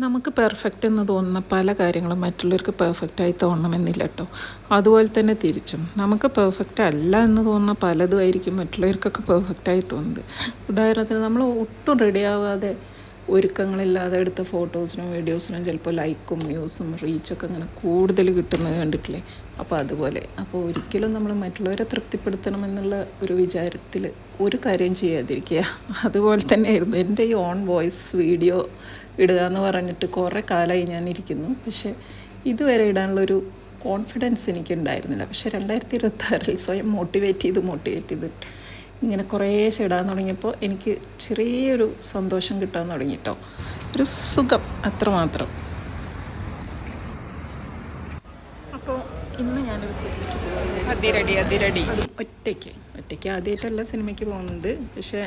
നമുക്ക് പെർഫെക്റ്റ് എന്ന് തോന്നുന്ന പല കാര്യങ്ങളും മറ്റുള്ളവർക്ക് പെർഫെക്റ്റായി തോന്നണമെന്നില്ല കേട്ടോ. അതുപോലെ തന്നെ തിരിച്ചും നമുക്ക് പെർഫെക്റ്റ് അല്ല എന്ന് തോന്നുന്ന പലതും ആയിരിക്കും മറ്റുള്ളവർക്കൊക്കെ പെർഫെക്റ്റായി തോന്നുന്നത്. ഉദാഹരണത്തിന് നമ്മൾ ഒട്ടും റെഡി ആവാതെ ഒരുക്കങ്ങളില്ലാതെ എടുത്ത ഫോട്ടോസിനും വീഡിയോസിനും ചിലപ്പോൾ ലൈക്കും വ്യൂസും റീച്ചൊക്കെ അങ്ങനെ കൂടുതൽ കിട്ടുന്നത് കണ്ടിട്ടില്ലേ. അപ്പോൾ അതുപോലെ ഒരിക്കലും നമ്മൾ മറ്റുള്ളവരെ തൃപ്തിപ്പെടുത്തണമെന്നുള്ള ഒരു വിചാരത്തിൽ ഒരു കാര്യം ചെയ്യാതിരിക്കുക. അതുപോലെ തന്നെയായിരുന്നു എൻ്റെ ഈ ഓൺ വോയിസ് വീഡിയോ ഇടുക എന്ന് പറഞ്ഞിട്ട് കുറേ കാലമായി ഞാൻ ഇരിക്കുന്നു. പക്ഷേ ഇതുവരെ ഇടാനുള്ളൊരു കോൺഫിഡൻസ് എനിക്കുണ്ടായിരുന്നില്ല. പക്ഷേ 2026 സ്വയം മോട്ടിവേറ്റ് ചെയ്ത് ഇങ്ങനെ കുറേശ്ശെ ഇടാൻ തുടങ്ങിയപ്പോൾ എനിക്ക് ചെറിയൊരു സന്തോഷം കിട്ടാൻ തുടങ്ങി കേട്ടോ. ഒരു സുഖം അത്രമാത്രം. അപ്പോൾ ഇന്ന് ഞാനൊരു സിനിമയ്ക്ക് പോകുന്നത് അതിരടി ഒറ്റയ്ക്ക് ആദ്യമായിട്ടല്ല സിനിമയ്ക്ക് പോകുന്നത്. പക്ഷേ